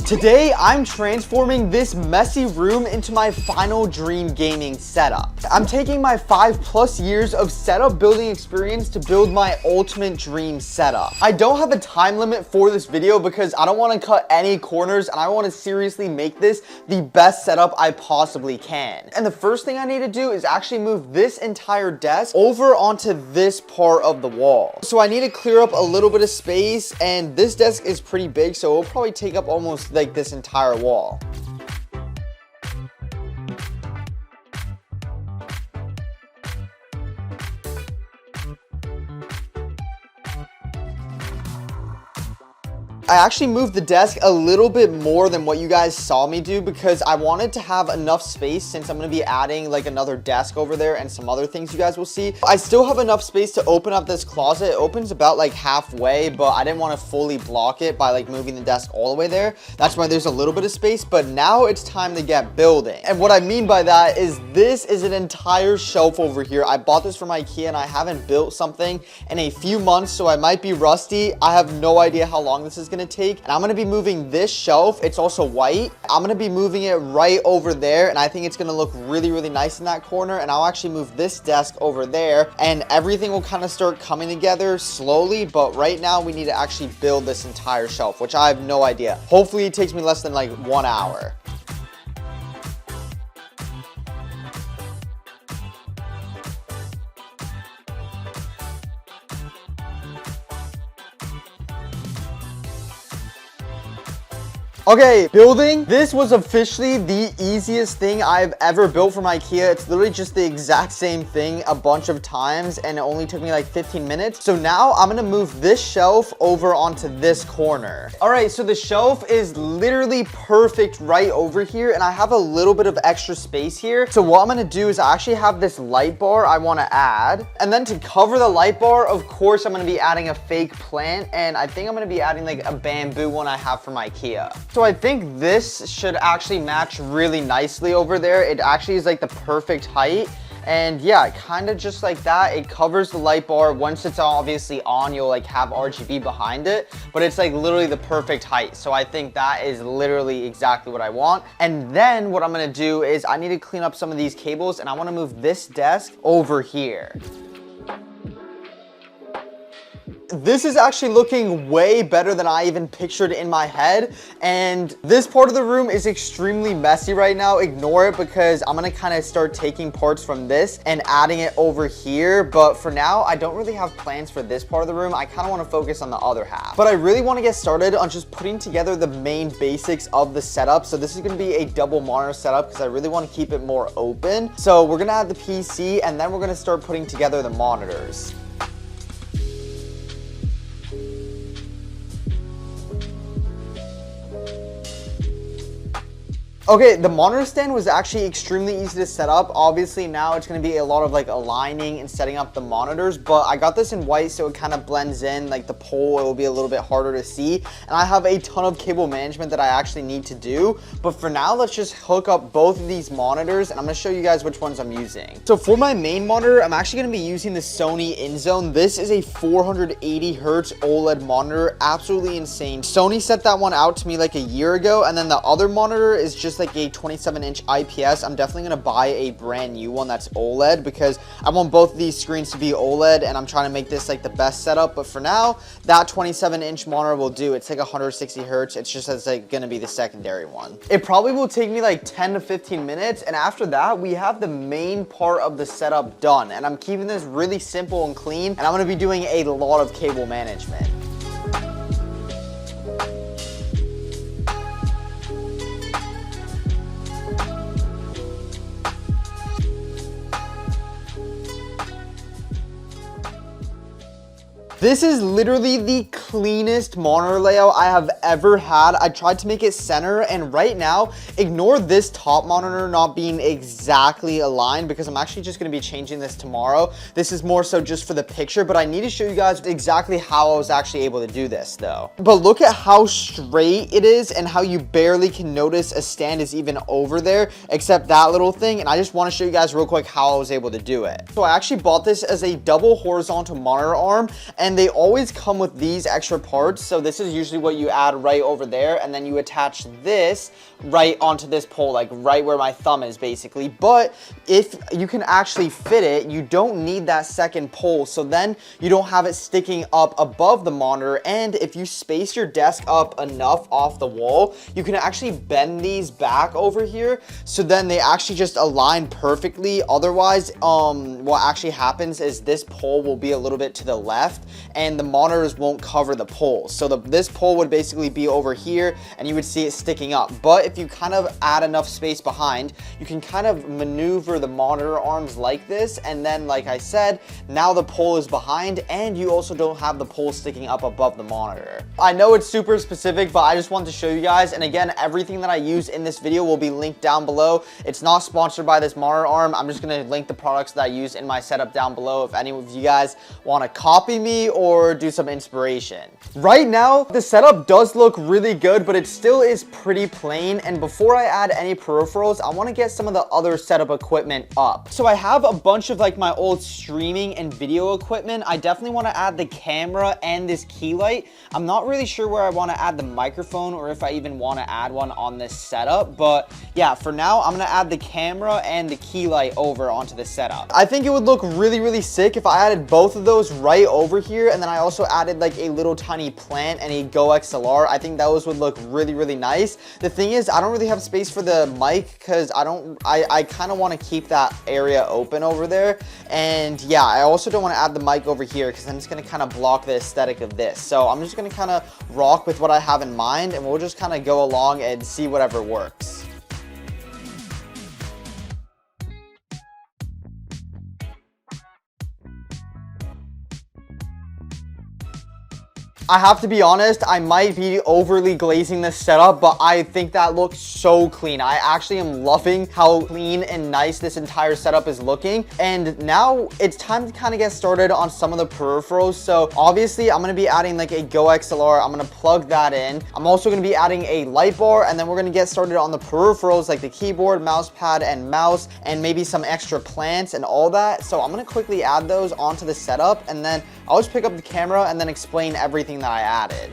Today, I'm transforming this messy room into my final dream gaming setup. I'm taking my 5+ years of setup building experience to build my ultimate dream setup. I don't have a time limit for this video because I don't want to cut any corners and I want to seriously make this the best setup I possibly can. And the first thing I need to do is actually move this entire desk over onto this part of the wall. So I need to clear up a little bit of space, and this desk is pretty big, so it'll probably take up almost like this entire wall. I actually moved the desk a little bit more than what you guys saw me do because I wanted to have enough space since I'm going to be adding like another desk over there and some other things you guys will see. I still have enough space to open up this closet. It opens about like halfway, but I didn't want to fully block it by like moving the desk all the way there. That's why there's a little bit of space, but now it's time to get building. And what I mean by that is this is an entire shelf over here. I bought this from IKEA and I haven't built something in a few months, so I might be rusty. I have no idea how long this is going to take, and I'm going to be moving this shelf. It's also white. I'm going to be moving it right over there, and I think it's going to look really, really nice in that corner. And I'll actually move this desk over there, and everything will kind of start coming together slowly. But right now we need to actually build this entire shelf, which I have no idea. Hopefully it takes me less than like 1 hour. Okay, building. This was officially the easiest thing I've ever built from IKEA. It's literally just the exact same thing a bunch of times, and it only took me like 15 minutes. So now I'm gonna move this shelf over onto this corner. All right, so the shelf is literally perfect right over here, and I have a little bit of extra space here. So what I'm gonna do is I actually have this light bar I wanna add. And then to cover the light bar, of course, I'm gonna be adding a fake plant, and I think I'm gonna be adding like a bamboo one I have from IKEA. So I think this should actually match really nicely over there. It actually is like the perfect height. And yeah, kind of just like that. It covers the light bar. Once it's obviously on, you'll like have RGB behind it, but it's like literally the perfect height. So I think that is literally exactly what I want. And then what I'm gonna do is I need to clean up some of these cables, and I wanna move this desk over here. This is actually looking way better than I even pictured in my head. And this part of the room is extremely messy right now. Ignore it because I'm gonna kind of start taking parts from this and adding it over here. But for now, I don't really have plans for this part of the room. I kind of want to focus on the other half. But I really want to get started on just putting together the main basics of the setup. So this is going to be a double monitor setup because I really want to keep it more open. So we're going to add the PC, and then we're going to start putting together the monitors. Okay, the monitor stand was actually extremely easy to set up. Obviously now it's gonna be a lot of like aligning and setting up the monitors, but I got this in white so it kind of blends in. Like the pole, it will be a little bit harder to see. And I have a ton of cable management that I actually need to do. But for now, let's just hook up both of these monitors, and I'm gonna show you guys which ones I'm using. So for my main monitor, I'm actually gonna be using the Sony InZone. This is a 480 Hertz OLED monitor, absolutely insane. Sony sent that one out to me like a year ago, and then the other monitor is just like a 27-inch IPS. I'm definitely gonna buy a brand new one that's OLED because I want both of these screens to be OLED, and I'm trying to make this like the best setup. But for now, that 27-inch monitor will do. It's like 160 Hertz. It's just as like gonna be the secondary one. It probably will take me like 10 to 15 minutes, and after that, we have the main part of the setup done. And I'm keeping this really simple and clean, and I'm gonna be doing a lot of cable management. This is literally the cleanest monitor layout I have ever had. I tried to make it center, and right now, ignore this top monitor not being exactly aligned because I'm actually just gonna be changing this tomorrow. This is more so just for the picture, but I need to show you guys exactly how I was actually able to do this though. But look at how straight it is and how you barely can notice a stand is even over there, except that little thing. And I just wanna show you guys real quick how I was able to do it. So I actually bought this as a double horizontal monitor arm, and they always come with these extra parts. So this is usually what you add right over there, and then you attach this right onto this pole, like right where my thumb is basically. But if you can actually fit it, you don't need that second pole, so then you don't have it sticking up above the monitor. And if you space your desk up enough off the wall, you can actually bend these back over here, so then they actually just align perfectly. Otherwise, what actually happens is this pole will be a little bit to the left and the monitors won't cover the pole. So this pole would basically be over here and you would see it sticking up. But if you kind of add enough space behind, you can kind of maneuver the monitor arms like this, and then like I said, now the pole is behind and you also don't have the pole sticking up above the monitor. I know it's super specific, but I just wanted to show you guys. And again, everything that I use in this video will be linked down below. It's not sponsored by this monitor arm. I'm just going to link the products that I use in my setup down below if any of you guys want to copy me or do some inspiration. Right now, the setup does look really good, but it still is pretty plain. And before I add any peripherals, I want to get some of the other setup equipment up. So I have a bunch of like my old streaming and video equipment. I definitely want to add the camera and this key light. I'm not really sure where I want to add the microphone or if I even want to add one on this setup, but yeah, for now I'm going to add the camera and the key light over onto the setup. I think it would look really, really sick if I added both of those right over here, and then I also added like a little tiny plant and a Go XLR. I think those would look really, really nice. The thing is, I don't really have space for the mic because I kind of want to keep that area open over there. And yeah, I also don't want to add the mic over here because then it's going to kind of block the aesthetic of this. So I'm just going to kind of rock with what I have in mind, and we'll just kind of go along and see whatever works. I have to be honest, I might be overly glazing this setup, but I think that looks so clean. I actually am loving how clean and nice this entire setup is looking. And now it's time to kind of get started on some of the peripherals. So obviously I'm going to be adding like a Go XLR. I'm going to plug that in. I'm also going to be adding a light bar, and then we're going to get started on the peripherals like the keyboard, mouse pad, and mouse, and maybe some extra plants and all that. So I'm going to quickly add those onto the setup, and then I'll just pick up the camera and then explain everything that I added.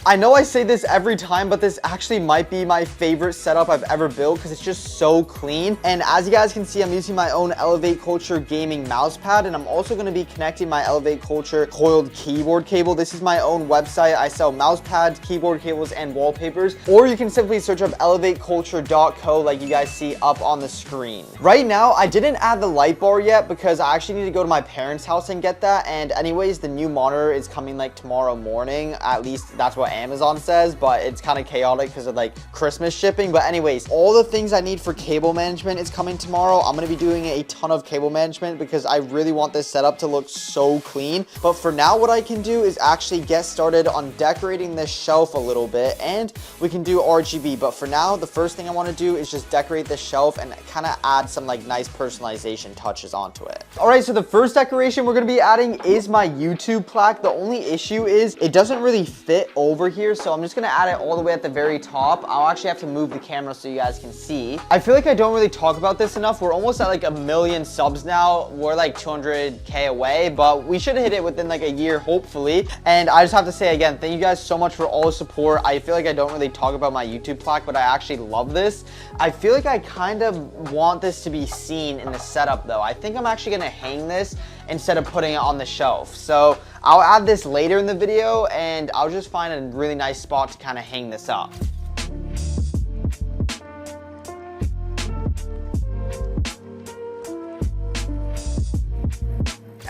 I know I say this every time, but this actually might be my favorite setup I've ever built because it's just so clean. And as you guys can see, I'm using my own Elevate Culture gaming mouse pad, and I'm also going to be connecting my Elevate Culture coiled keyboard cable. This is my own website. I sell mouse pads, keyboard cables, and wallpapers, or you can simply search up elevateculture.co like you guys see up on the screen. Right now, I didn't add the light bar yet because I actually need to go to my parents' house and get that. And anyways, the new monitor is coming like tomorrow morning. At least that's what Amazon says, but it's kind of chaotic because of like Christmas shipping. But anyways, all the things I need for cable management is coming tomorrow. I'm going to be doing a ton of cable management because I really want this setup to look so clean. But for now, what I can do is actually get started on decorating this shelf a little bit, and we can do RGB. But for now, the first thing I want to do is just decorate this shelf and kind of add some like nice personalization touches onto it. All right, so the first decoration we're going to be adding is my YouTube plaque. The only issue is it doesn't really fit over here, so I'm just going to add it all the way at the very top. I'll actually have to move the camera so you guys can see. I feel like I don't really talk about this enough. We're almost at like 1 million subs now. We're like 200K away, but we should hit it within like a year, hopefully. And I just have to say again, thank you guys so much for all the support. I feel like I don't really talk about my YouTube plaque, but I actually love this. I feel like I kind of want this to be seen in the setup though. I think I'm actually going to hang this instead of putting it on the shelf. So I'll add this later in the video, and I'll just find a really nice spot to kind of hang this up.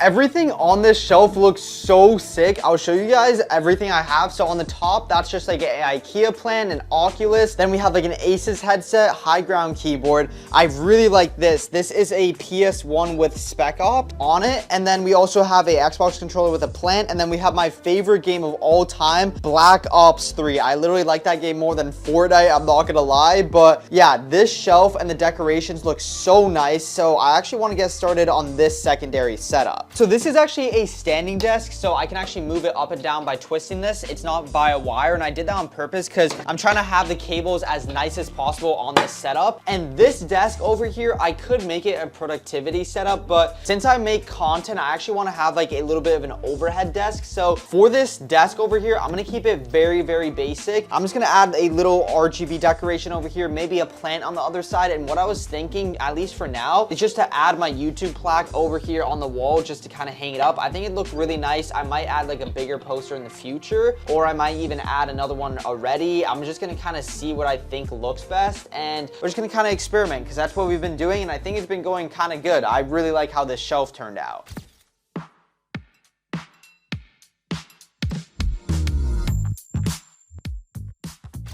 Everything on this shelf looks so sick. I'll show you guys everything I have. So on the top, that's just like an IKEA plan, an Oculus. Then we have like an Asus headset, high ground keyboard. I really like this. This is a PS1 with Spec Op on it. And then we also have a Xbox controller with a plant. And then we have my favorite game of all time, Black Ops 3. I literally like that game more than Fortnite, I'm not gonna lie. But yeah, this shelf and the decorations look so nice. So I actually want to get started on this secondary setup. So this is actually a standing desk, so I can actually move it up and down by twisting this. It's not by a wire, and I did that on purpose because I'm trying to have the cables as nice as possible on this setup. And this desk over here, I could make it a productivity setup, but since I make content, I actually want to have like a little bit of an overhead desk. So for this desk over here, I'm going to keep it very, very basic. I'm just going to add a little RGB decoration over here, maybe a plant on the other side. And what I was thinking, at least for now, is just to add my YouTube plaque over here on the wall, just to kind of hang it up. I think it looked really nice. I might add like a bigger poster in the future, or I might even add another one already. I'm just gonna kind of see what I think looks best, and we're just gonna kind of experiment because that's what we've been doing, and I think it's been going kind of good. I really like how this shelf turned out.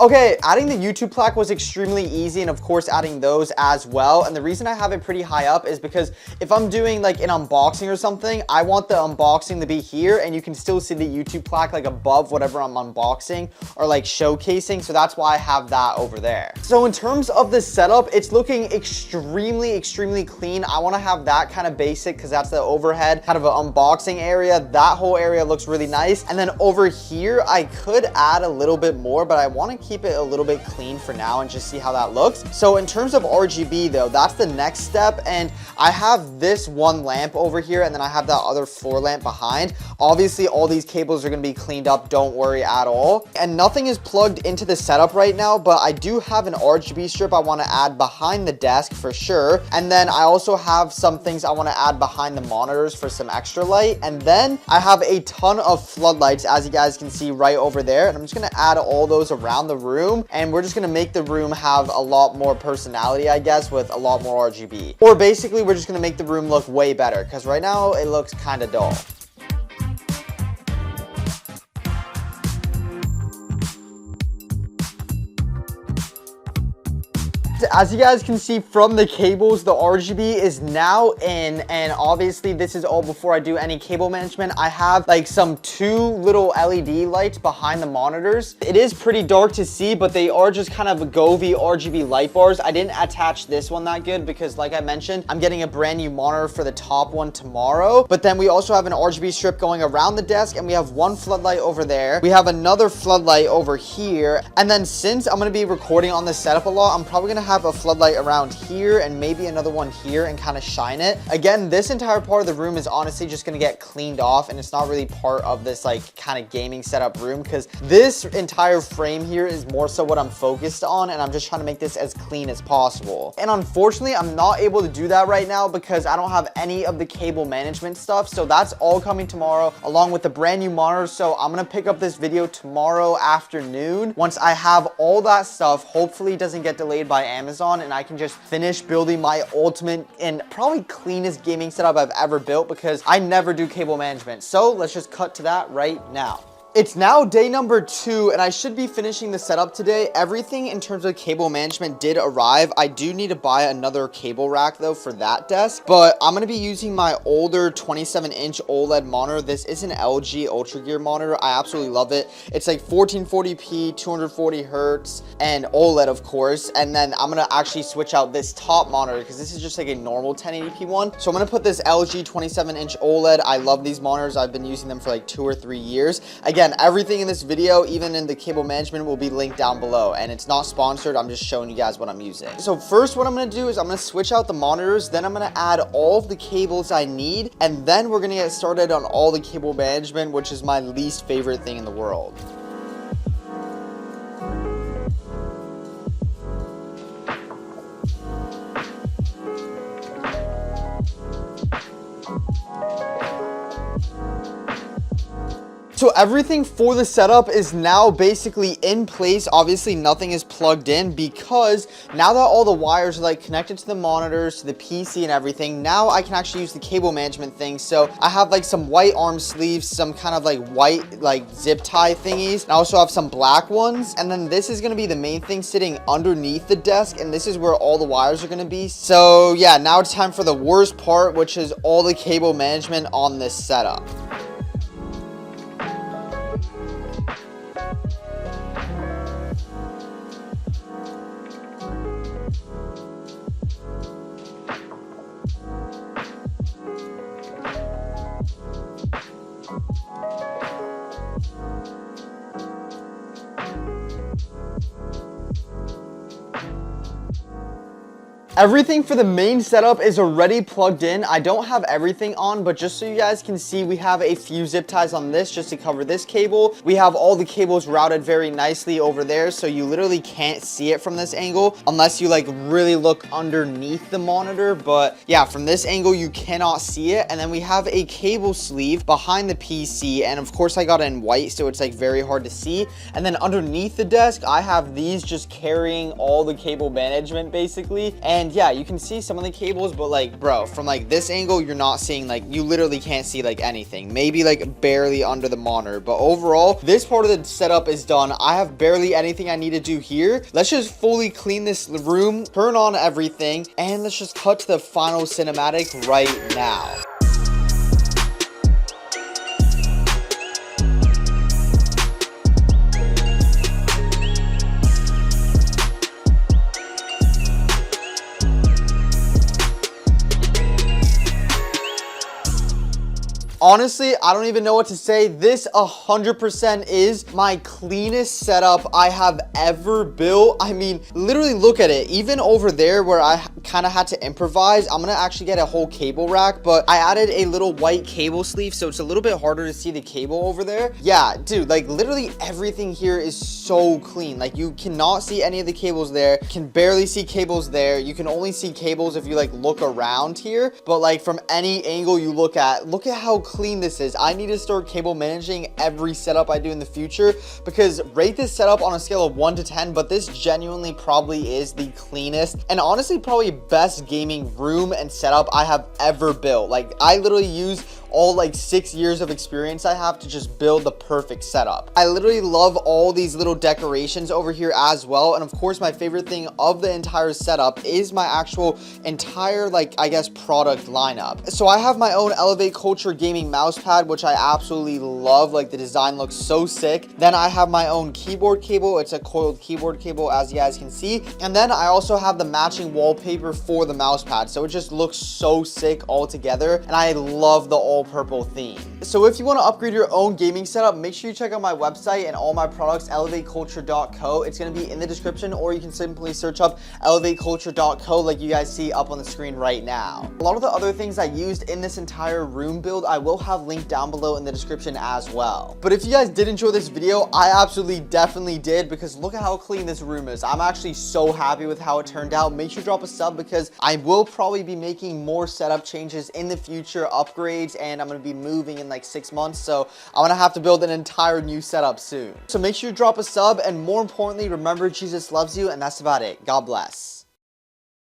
Okay, adding the YouTube plaque was extremely easy, and of course adding those as well. And the reason I have it pretty high up is because if I'm doing like an unboxing or something, I want the unboxing to be here and you can still see the YouTube plaque like above whatever I'm unboxing or like showcasing. So that's why I have that over there. So in terms of the setup, it's looking extremely, extremely clean. I want to have that kind of basic because that's the overhead kind of an unboxing area. That whole area looks really nice. And then over here, I could add a little bit more, but I want to keep it a little bit clean for now and just see how that looks. So in terms of RGB though, that's the next step. And I have this one lamp over here and then I have that other floor lamp behind. Obviously all these cables are going to be cleaned up, don't worry at all. And nothing is plugged into the setup right now, but I do have an RGB strip I want to add behind the desk for sure. And then I also have some things I want to add behind the monitors for some extra light. And then I have a ton of floodlights, as you guys can see right over there. And I'm just going to add all those around the room, and we're just going to make the room have a lot more personality, I guess, with a lot more RGB. Or basically we're just going to make the room look way better because right now it looks kind of dull. As you guys can see from the cables, the RGB is now in, and obviously this is all before I do any cable management. I have like some 2 little LED lights behind the monitors. It is pretty dark to see, but they are just kind of Govee RGB light bars. I didn't attach this one that good because like I mentioned, I'm getting a brand new monitor for the top one tomorrow. But then we also have an RGB strip going around the desk, and we have one floodlight over there. We have another floodlight over here. And then since I'm going to be recording on this setup a lot, I'm probably going to have a floodlight around here and maybe another one here and kind of shine it. Again, this entire part of the room is honestly just going to get cleaned off, and it's not really part of this like kind of gaming setup room because this entire frame here is more so what I'm focused on, and I'm just trying to make this as clean as possible. And unfortunately, I'm not able to do that right now because I don't have any of the cable management stuff. So that's all coming tomorrow along with the brand new monitor. So I'm going to pick up this video tomorrow afternoon once I have all that stuff. Hopefully it doesn't get delayed by Amazon and I can just finish building my ultimate and probably cleanest gaming setup I've ever built because I never do cable management. So let's just cut to that right now. It's now day number 2 and I should be finishing the setup today. Everything in terms of cable management did arrive. I do need to buy another cable rack though for that desk, but I'm going to be using my older 27-inch OLED monitor. This is an LG Ultra Gear monitor. I absolutely love it. It's like 1440p, 240 hertz, and OLED of course. And then I'm going to actually switch out this top monitor because this is just like a normal 1080p one. So I'm going to put this LG 27-inch OLED. I love these monitors. I've been using them for like 2 or 3 years. Again, everything in this video, even in the cable management, will be linked down below, and it's not sponsored. I'm just showing you guys what I'm using. So first what I'm going to do is I'm going to switch out the monitors, then I'm going to add all of the cables I need, and then we're going to get started on all the cable management, which is my least favorite thing in the world. So everything for the setup is now basically in place. Obviously nothing is plugged in because now that all the wires are like connected to the monitors, to the PC and everything, now I can actually use the cable management thing. So I have like some white arm sleeves, some kind of like white like zip tie thingies. And I also have some black ones. And then this is going to be the main thing sitting underneath the desk. And this is where all the wires are going to be. So yeah, now it's time for the worst part, which is all the cable management on this setup. Everything for the main setup is already plugged in. I don't have everything on, but just so you guys can see, we have a few zip ties on this just to cover this cable. We have all the cables routed very nicely over there, so you literally can't see it from this angle unless you like really look underneath the monitor. But yeah, from this angle you cannot see it. And then we have a cable sleeve behind the PC, and of course I got it in white, so it's like very hard to see. And then underneath the desk I have these just carrying all the cable management basically. And yeah, you can see some of the cables, but like, bro, from like this angle, you're not seeing, like, you literally can't see like anything, maybe like barely under the monitor. But overall, this part of the setup is done. I have barely anything I need to do here. Let's just fully clean this room, turn on everything, and let's just cut to the final cinematic right now. Honestly, I don't even know what to say. This 100% is my cleanest setup I have ever built. I mean, literally look at it. Even over there where I kind of had to improvise, I'm gonna actually get a whole cable rack, but I added a little white cable sleeve, so it's a little bit harder to see the cable over there. Yeah, dude, like literally everything here is so clean. Like you cannot see any of the cables there. You can barely see cables there. You can only see cables if you like look around here, but like from any angle you look at how clean this is. I need to start cable managing every setup I do in the future, because rate this setup on a scale of 1 to 10, but this genuinely probably is the cleanest and honestly probably best gaming room and setup I have ever built. Like I literally use all like 6 years of experience I have to just build the perfect setup. I literally love all these little decorations over here as well. And of course, my favorite thing of the entire setup is my actual entire, like, I guess, product lineup. So I have my own Elevate Culture gaming mouse pad, which I absolutely love. Like the design looks so sick. Then I have my own keyboard cable. It's a coiled keyboard cable, as you guys can see. And then I also have the matching wallpaper for the mouse pad. So it just looks so sick all together. And I love the all purple theme. So if you want to upgrade your own gaming setup, make sure you check out my website and all my products, elevateculture.co. It's going to be in the description, or you can simply search up elevateculture.co like you guys see up on the screen right now. A lot of the other things I used in this entire room build, I will have linked down below in the description as well. But if you guys did enjoy this video, I absolutely definitely did, because look at how clean this room is. I'm actually so happy with how it turned out. Make sure to drop a sub, because I will probably be making more setup changes in the future, upgrades, and I'm going to be moving in like 6 months, so I'm going to have to build an entire new setup soon. So make sure you drop a sub, and more importantly, remember, Jesus loves you, and that's about it. God bless.